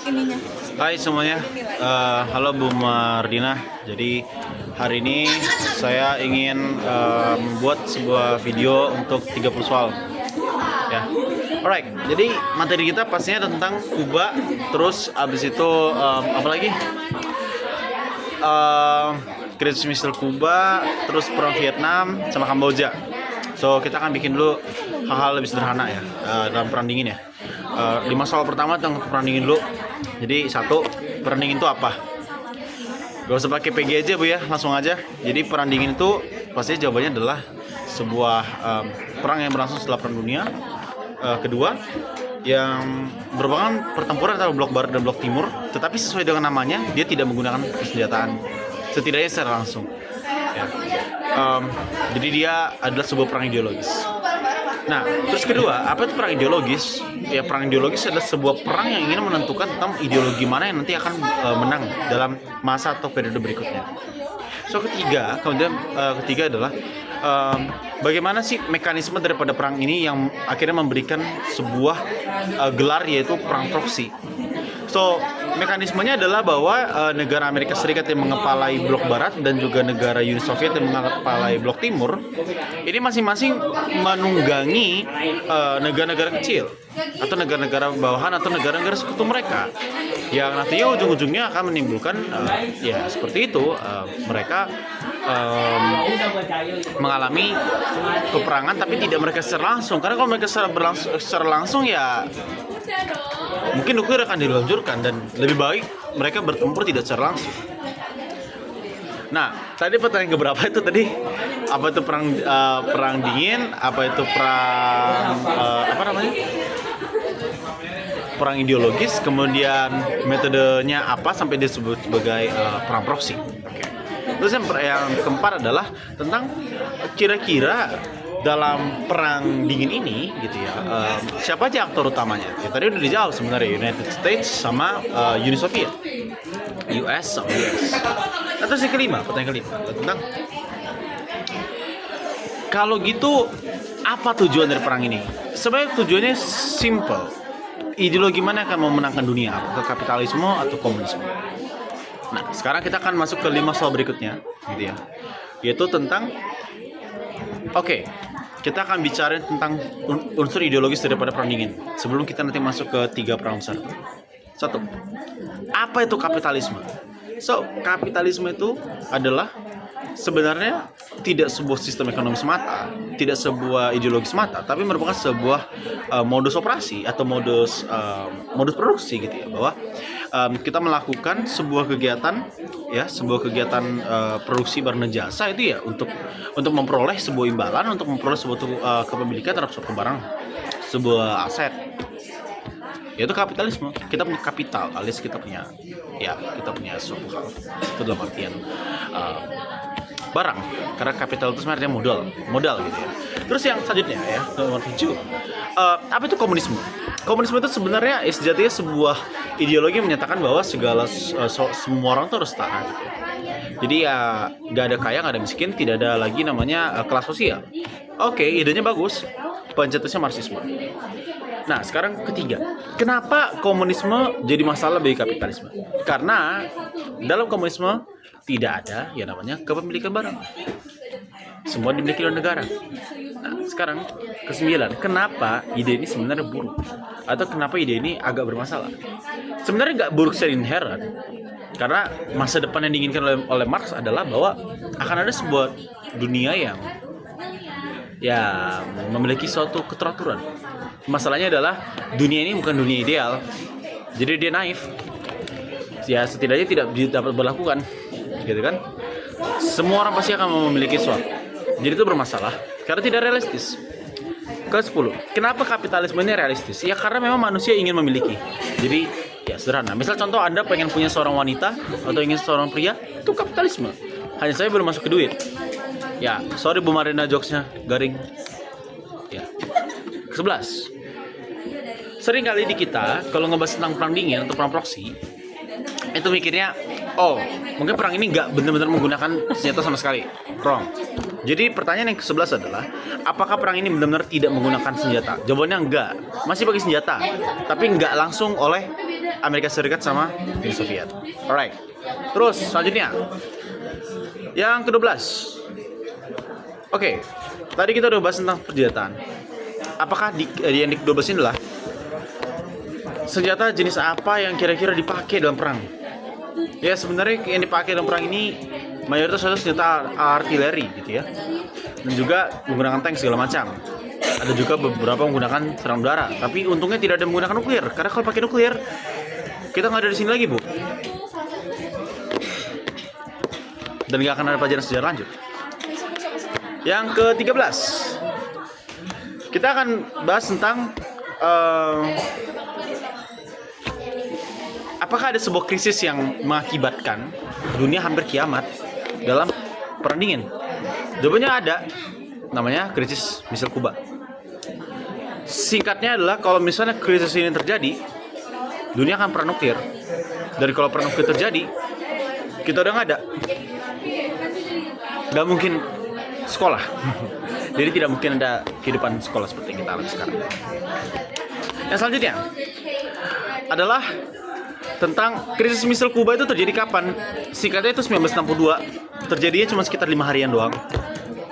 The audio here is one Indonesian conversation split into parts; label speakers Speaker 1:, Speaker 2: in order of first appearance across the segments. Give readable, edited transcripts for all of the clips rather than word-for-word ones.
Speaker 1: ininya.
Speaker 2: Hai semuanya, halo Bu Mardina. Jadi hari ini saya ingin membuat sebuah video untuk 30 soal. Ya, alright. Jadi materi kita pastinya tentang Kuba, terus abis itu apa lagi? Great Mr. Kuba, terus perang Vietnam sama Kamboja. So kita akan bikin dulu hal-hal lebih sederhana ya dalam perang dingin ya. 5 soal pertama tentang perang dingin dulu. Jadi satu, perang dingin itu apa? Gak usah pakai PG aja Bu ya, langsung aja. Jadi perang dingin itu pasti jawabannya adalah sebuah perang yang berlangsung setelah perang dunia kedua, yang merupakan pertempuran antara blok barat dan blok timur, tetapi sesuai dengan namanya dia tidak menggunakan persenjataan, setidaknya secara langsung ya. Jadi dia adalah sebuah perang ideologis. Nah, terus kedua, apa itu perang ideologis? Ya, perang ideologis adalah sebuah perang yang ingin menentukan tentang ideologi mana yang nanti akan menang dalam masa atau periode berikutnya. So ketiga adalah bagaimana sih mekanisme daripada perang ini yang akhirnya memberikan sebuah gelar, yaitu perang proksi. So mekanismenya adalah bahwa negara Amerika Serikat yang mengepalai blok barat dan juga negara Uni Soviet yang mengepalai blok timur ini masing-masing menunggangi negara-negara kecil atau negara-negara bawahan atau negara-negara sekutu mereka, yang nantinya ujung-ujungnya akan menimbulkan ya seperti itu, mereka mengalami peperangan tapi tidak mereka secara langsung, karena kalau mereka secara langsung ya mungkin nuklir akan diluncurkan dan lebih baik mereka bertempur tidak secara langsung. Nah, tadi pertanyaan keberapa itu tadi? Apa itu perang dingin? Apa itu perang perang ideologis? Kemudian metodenya apa sampai disebut sebagai perang proksi? Oke. Terus yang keempat adalah tentang kira-kira dalam perang dingin ini gitu ya, siapa aja aktor utamanya? Ya, tadi udah dijawab sebenarnya, United States sama Uni Soviet, US sama US. Nah, terus yang kelima, pertanyaan kelima tentang kalau gitu apa tujuan dari perang ini? Sebenarnya tujuannya simple. Ideologi mana akan memenangkan dunia? Apakah kapitalisme atau komunisme? Nah, sekarang kita akan masuk ke 5 soal berikutnya gitu ya. Yaitu tentang kita akan bicara tentang unsur ideologis daripada perang dingin sebelum kita nanti masuk ke 3 perang besar. Satu, apa itu kapitalisme? So, kapitalisme itu adalah sebenarnya tidak sebuah sistem ekonomi semata, tidak sebuah ideologi semata, tapi merupakan sebuah modus operasi atau modus produksi gitu ya, bahwa kita melakukan sebuah kegiatan produksi barang dan jasa itu ya untuk memperoleh sebuah imbalan, untuk memperoleh sebuah kepemilikan terhadap suatu barang, sebuah aset. Yaitu kapitalisme. Kita punya kapital, alias kita punya suatu hal. Itu dalam artian barang, karena kapital itu sebenarnya modal gitu ya. Terus yang selanjutnya ya, nomor 7, apa itu komunisme? Komunisme itu sebenarnya sejatinya sebuah ideologi yang menyatakan bahwa semua orang tuh harus setara gitu ya. Jadi ya nggak ada kaya, nggak ada miskin, tidak ada lagi namanya kelas sosial. Oke, idenya bagus, pencetusnya Marxisme. Nah, sekarang ketiga, kenapa komunisme jadi masalah bagi kapitalisme? Karena dalam komunisme tidak ada yang namanya kepemilikan barang. Semua dimiliki oleh negara. Nah, sekarang ke-9, kenapa ide ini sebenarnya buruk? Atau kenapa ide ini agak bermasalah? Sebenarnya nggak buruk secara inherent, karena masa depan yang diinginkan oleh Marx adalah bahwa akan ada sebuah dunia yang memiliki suatu keteraturan. Masalahnya adalah dunia ini bukan dunia ideal, jadi dia naif. Ya setidaknya tidak dapat berlakukan, gitu kan? Semua orang pasti akan memiliki sesuatu. Jadi itu bermasalah karena tidak realistis. Ke-10, kenapa kapitalisme ini realistis? Ya karena memang manusia ingin memiliki. Jadi ya sederhana. Misal contoh Anda pengen punya seorang wanita atau ingin seorang pria, itu kapitalisme. Hanya saya belum masuk ke duit. Ya, sorry Bu Marina, jokesnya garing. Ya. Ke-11, sering kali di kita kalau ngebahas tentang perang dingin atau perang proksi, itu mikirnya, mungkin perang ini nggak benar-benar menggunakan senjata sama sekali. Wrong. Jadi pertanyaan yang ke-11 adalah, apakah perang ini benar-benar tidak menggunakan senjata? Jawabannya enggak, masih pakai senjata, tapi nggak langsung oleh Amerika Serikat sama Uni Soviet. Alright. Terus selanjutnya yang ke-12. Oke, tadi kita udah bahas tentang persenjataan. Apakah yang di ke-12 ini adalah senjata jenis apa yang kira-kira dipakai dalam perang? Ya sebenarnya yang dipakai dalam perang ini mayoritas adalah senjata artileri gitu ya, dan juga menggunakan tank segala macam. Ada juga beberapa menggunakan serangan udara, tapi untungnya tidak ada menggunakan nuklir, karena kalau pakai nuklir kita nggak ada di sini lagi, Bu, dan nggak akan ada pelajaran sejarah lanjut. Yang ke-13, kita akan bahas tentang apakah ada sebuah krisis yang mengakibatkan dunia hampir kiamat dalam perang dingin? Jawabannya ada, namanya krisis misil Kuba. Singkatnya adalah kalau misalnya krisis ini terjadi, dunia akan perang nuklir. Dan kalau perang nuklir terjadi, kita udah nggak ada. Nggak mungkin sekolah. Jadi tidak mungkin ada kehidupan sekolah seperti yang kita alami sekarang. Yang selanjutnya adalah tentang krisis misil Kuba itu terjadi kapan? Singkatnya itu 1962. Terjadinya cuma sekitar 5 harian doang.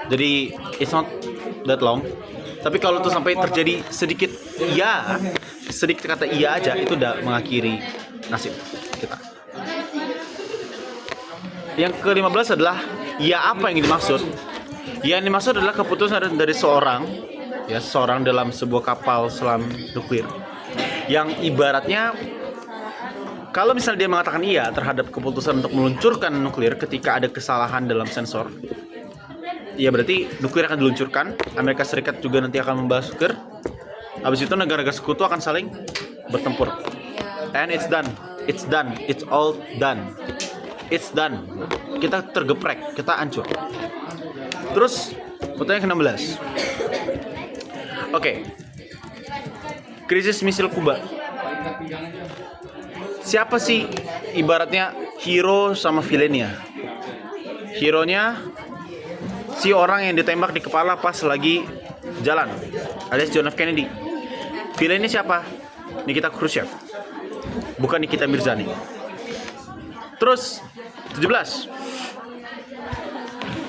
Speaker 2: Jadi it's not that long. Tapi kalau itu sampai terjadi sedikit kata iya aja, itu udah mengakhiri nasib kita. Yang ke-15 adalah ya apa yang dimaksud? Yang dimaksud adalah keputusan dari seorang dalam sebuah kapal selam nuklir yang ibaratnya kalau misalnya dia mengatakan iya terhadap keputusan untuk meluncurkan nuklir ketika ada kesalahan dalam sensor, ya berarti nuklir akan diluncurkan. Amerika Serikat juga nanti akan membahas nuklir. Habis itu negara-negara sekutu akan saling bertempur. And it's done. It's done. It's all done. It's done. Kita tergeprek, kita hancur. Terus pertanyaan ke-16. Oke. Krisis misil Kuba. Siapa sih ibaratnya hero sama villainnya? Hero-nya si orang yang ditembak di kepala pas lagi jalan, alias John F. Kennedy. Villainnya siapa? Nikita Khrushchev, bukan Nikita Mirzani. Terus 17.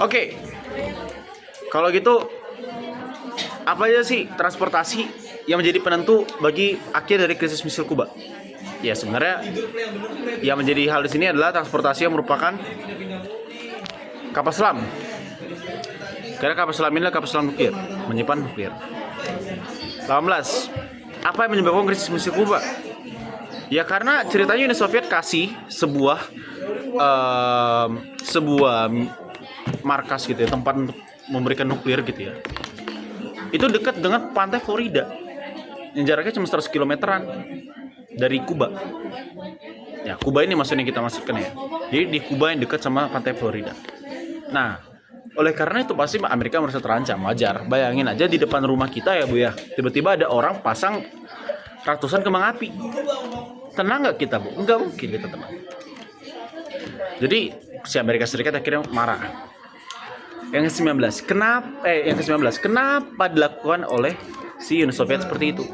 Speaker 2: Oke. Kalau gitu apa aja sih transportasi yang menjadi penentu bagi akhir dari krisis misil Kuba? Ya sebenarnya yang menjadi hal di sini adalah transportasi yang merupakan kapal selam. Karena kapal selam ini adalah kapal selam nuklir, menyimpan nuklir. 18. Apa yang menyebabkan krisis misil Kuba? Ya karena ceritanya Uni Soviet kasih sebuah markas gitu ya, tempat untuk memberikan nuklir gitu ya. Itu dekat dengan pantai Florida, yang jaraknya cuma 100 kilometeran dari Kuba. Ya Kuba ini maksudnya kita masukkan ya. Jadi di Kuba yang dekat sama pantai Florida. Nah, oleh karena itu pasti Amerika merasa terancam, wajar. Bayangin aja di depan rumah kita ya Bu ya, tiba-tiba ada orang pasang ratusan kembang api. Tenang nggak kita Bu? Nggak mungkin kita tenang. Jadi si Amerika Serikat akhirnya marah. Yang ke-19, kenapa dilakukan oleh si Uni Soviet seperti itu?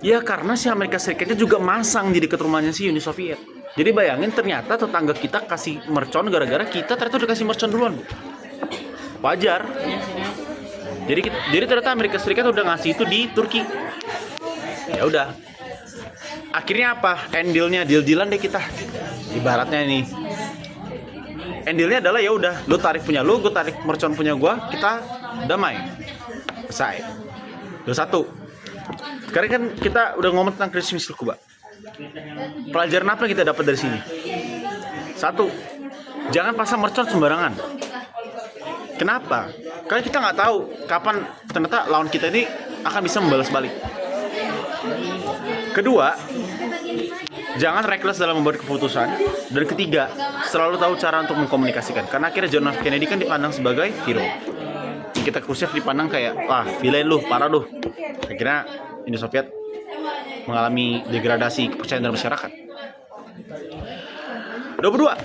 Speaker 2: Ya karena si Amerika Serikatnya juga masang di dekat rumahnya si Uni Soviet. Jadi bayangin ternyata tetangga kita kasih mercon gara-gara kita ternyata udah kasih mercon duluan Bu. Wajar. Jadi ternyata Amerika Serikat udah ngasih itu di Turki. Ya udah. Akhirnya apa? Deal-dealan deh kita. Ibaratnya nih. Dealnya adalah ya udah, lu tarik punya lu, gue tarik mercon punya gue, kita damai. Selesai. 21. Sekarang kan kita udah ngomong tentang krisis misil Kuba. Pelajaran apa yang kita dapat dari sini? 1. Jangan pasang mercon sembarangan. Kenapa? Karena kita nggak tahu kapan ternyata lawan kita ini akan bisa membalas balik. Kedua, jangan reckless dalam membuat keputusan. Dan ketiga, selalu tahu cara untuk mengkomunikasikan. Karena akhirnya John F. Kennedy kan dipandang sebagai hero. Nikita Khrushchev dipandang kayak, wah villain lu, parah lu. Akhirnya Uni Soviet mengalami degradasi kepercayaan dalam masyarakat. 22.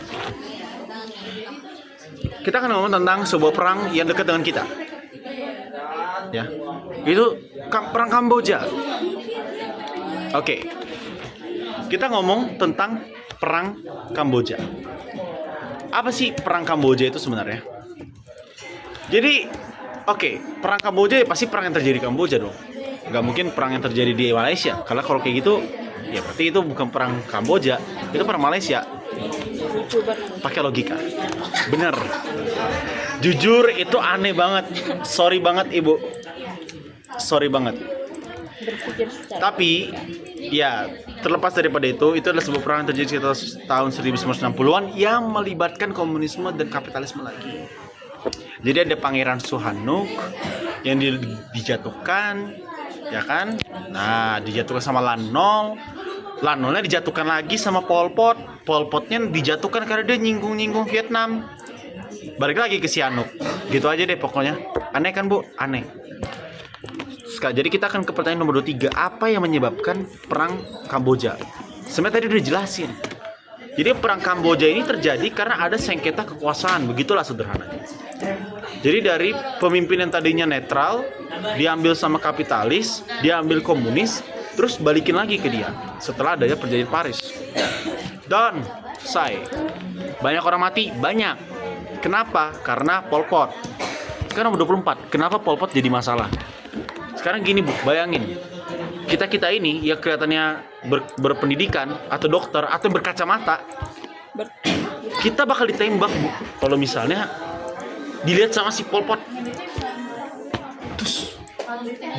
Speaker 2: Kita akan ngomong tentang sebuah perang yang dekat dengan kita. Ya, itu perang Kamboja. Oke. kita ngomong tentang perang Kamboja. Apa sih perang Kamboja itu sebenarnya? Jadi, oke, perang Kamboja ya pasti perang yang terjadi di Kamboja dong. Nggak mungkin perang yang terjadi di Malaysia. Karena kalau kayak gitu, ya berarti itu bukan perang Kamboja, itu perang Malaysia. Pakai logika. Bener. Jujur itu aneh banget. Sorry banget ibu. Sorry banget. Tapi ya terlepas daripada itu adalah sebuah perang yang terjadi sekitar tahun 1960-an yang melibatkan komunisme dan kapitalisme lagi. Jadi ada Pangeran Sihanouk yang dijatuhkan, ya kan? Nah, dijatuhkan sama Lan Nol. Lan Nolnya dijatuhkan lagi sama Pol Pot. Pol Potnya dijatuhkan karena dia nyinggung-nyinggung Vietnam. Balik lagi ke Sihanouk. Gitu aja deh pokoknya. Aneh kan, Bu? Aneh. Jadi kita akan ke pertanyaan nomor 23. Apa yang menyebabkan perang Kamboja? Sebenarnya tadi udah jelasin. Jadi perang Kamboja ini terjadi karena ada sengketa kekuasaan. Begitulah sederhananya. Jadi dari pemimpin yang tadinya netral, diambil sama kapitalis, diambil komunis, terus balikin lagi ke dia setelah adanya perjanjian Paris. Dan selesai. Banyak orang mati? Banyak. Kenapa? Karena Pol Pot. Sekarang nomor 24. Kenapa Pol Pot jadi masalah? Sekarang gini Bu, bayangin. Kita ini yang kelihatannya berpendidikan atau dokter atau berkacamata, kita bakal ditembak Bu kalau misalnya dilihat sama si Pol Pot. Terus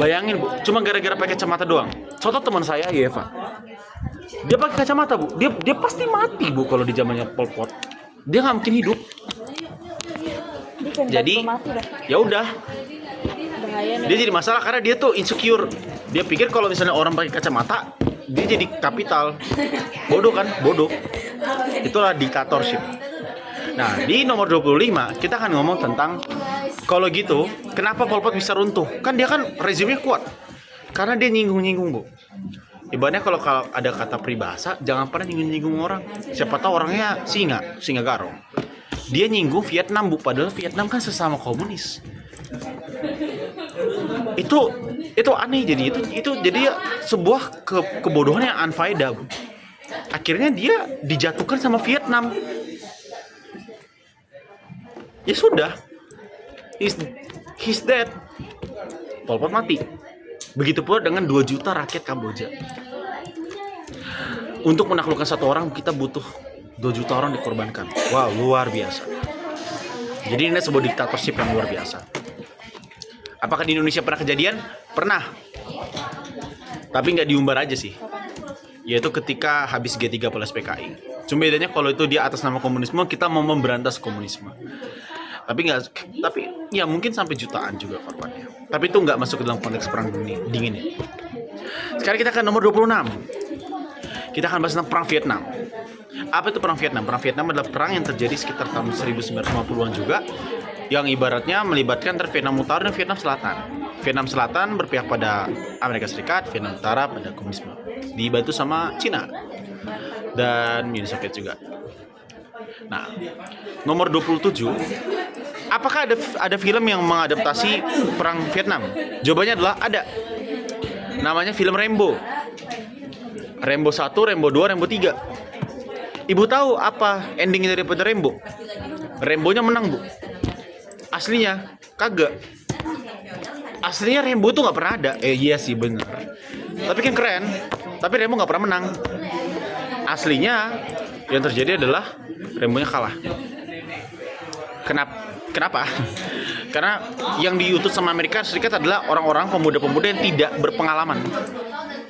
Speaker 2: bayangin Bu, cuma gara-gara pakai kacamata doang. Contoh teman saya Yeva, dia pakai kacamata Bu, dia pasti mati Bu kalau di zamannya Pol Pot. Dia nggak mungkin hidup. Jadi ya udah, dia jadi masalah karena dia tuh insecure. Dia pikir kalau misalnya orang pakai kacamata, dia jadi kapital. Bodoh kan? Bodoh. Itulah diktatorship. Nah, di nomor 25 kita akan ngomong tentang kalau gitu, kenapa Pol Pot bisa runtuh? Kan dia kan rezimnya kuat. Karena dia nyinggung-nyinggung, Bu. Ibaratnya kalau ada kata peribahasa, jangan pernah nyinggung-nyinggung orang. Siapa tahu orangnya singa garong. Dia nyinggung Vietnam, Bu, padahal Vietnam kan sesama komunis. Itu aneh, jadi itu jadi sebuah kebodohan yang unfaedah. Akhirnya dia dijatuhkan sama Vietnam. Ya sudah, he's dead. Pol Pot mati. Begitu pula dengan 2 juta rakyat Kamboja. Untuk menaklukkan satu orang kita butuh 2 juta orang dikorbankan. Wow, luar biasa. Jadi ini sebuah diktatorship yang luar biasa. Apakah di Indonesia pernah kejadian? Pernah. Tapi nggak diumbar aja sih. Yaitu ketika habis G30 PKI. Cuma bedanya kalau itu dia atas nama komunisme, kita mau memberantas komunisme. Tapi ya mungkin sampai jutaan juga korbannya. Tapi itu nggak masuk ke dalam konteks perang dingin ya. Sekarang kita ke nomor 26. Kita akan bahas tentang perang Vietnam. Apa itu perang Vietnam? Perang Vietnam adalah perang yang terjadi sekitar tahun 1950-an juga, yang ibaratnya melibatkan antara Vietnam Utara dan Vietnam Selatan. Vietnam Selatan berpihak pada Amerika Serikat, Vietnam Utara pada komunisme. Dibantu sama Cina dan Uni Soviet juga. Nah, nomor 27, apakah ada film yang mengadaptasi perang Vietnam? Jawabannya adalah ada. Namanya film Rambo. Rambo 1, Rambo 2, Rambo 3. Ibu tahu apa endingnya daripada Rambo? Rambo-nya menang, Bu. Aslinya kagak. Aslinya Rambo tuh nggak pernah ada. Iya sih bener. Tapi kan keren. Tapi Rambo nggak pernah menang. Aslinya yang terjadi adalah Rambo-nya kalah. Kenapa? Karena yang diutus sama Amerika Serikat adalah orang-orang pemuda-pemuda yang tidak berpengalaman.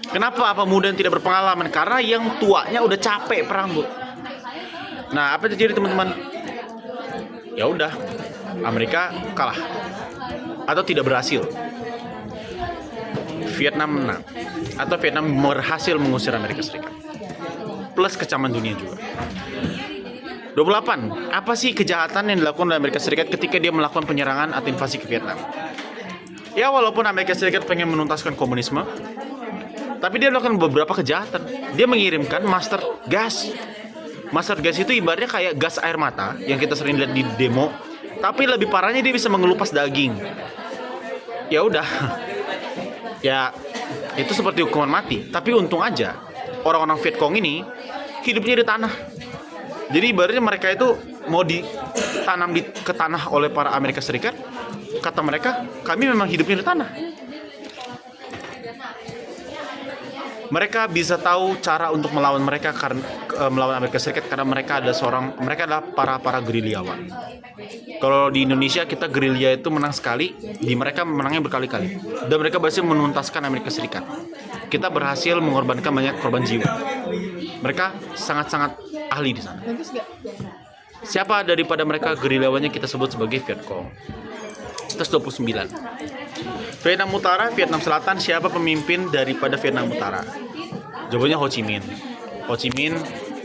Speaker 2: Kenapa pemuda yang tidak berpengalaman? Karena yang tuanya udah capek perang, Bu. Nah, apa yang terjadi teman-teman? Ya udah, Amerika kalah atau tidak berhasil. Vietnam menang atau Vietnam berhasil mengusir Amerika Serikat. Plus kecaman dunia juga. 28. Apa sih kejahatan yang dilakukan oleh Amerika Serikat ketika dia melakukan penyerangan atau invasi ke Vietnam? Ya walaupun Amerika Serikat pengen menuntaskan komunisme, tapi dia melakukan beberapa kejahatan. Dia mengirimkan master gas. Master gas itu ibaratnya kayak gas air mata yang kita sering lihat di demo, tapi lebih parahnya dia bisa mengelupas daging. Ya udah. Ya itu seperti hukuman mati. Tapi untung aja orang-orang Vietcong ini hidupnya di tanah. Jadi ibaratnya mereka itu mau ditanam ke tanah oleh para Amerika Serikat. Kata mereka, kami memang hidupnya di tanah. Mereka bisa tahu cara untuk melawan mereka karena melawan Amerika Serikat karena mereka adalah para gerilyawan. Kalau di Indonesia kita gerilya itu menang sekali, di mereka menangnya berkali-kali. Dan mereka berhasil menuntaskan Amerika Serikat. Kita berhasil mengorbankan banyak korban jiwa. Mereka sangat-sangat ahli di sana. Siapa daripada mereka gerilyawannya kita sebut sebagai Vietcong. 129. Vietnam Utara, Vietnam Selatan, siapa pemimpin daripada Vietnam Utara? Jawabannya Ho Chi Minh. Ho Chi Minh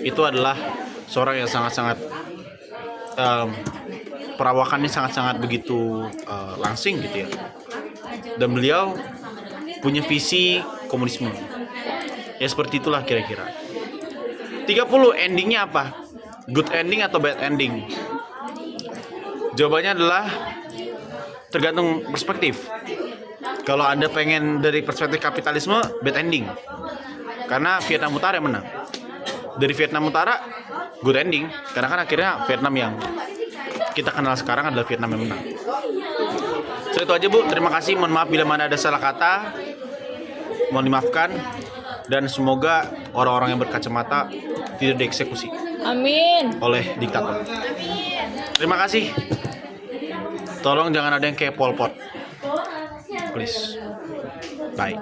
Speaker 2: itu adalah seorang yang sangat-sangat perawakannya sangat-sangat begitu langsing gitu ya. Dan beliau punya visi komunisme. Ya seperti itulah kira-kira. 30, endingnya apa? Good ending atau bad ending? Jawabannya adalah tergantung perspektif. Kalau Anda pengen dari perspektif kapitalisme, bad ending. Karena Vietnam Utara yang menang. Dari Vietnam Utara, good ending. Karena kan akhirnya Vietnam yang kita kenal sekarang adalah Vietnam yang menang. So itu aja Bu, terima kasih. Mohon maaf bila mana ada salah kata. Mohon dimaafkan. Dan semoga orang-orang yang berkacamata tidak dieksekusi.
Speaker 1: Amin.
Speaker 2: Oleh diktator. Terima kasih. Tolong jangan ada yang kayak Pol Pot. Please. Bye.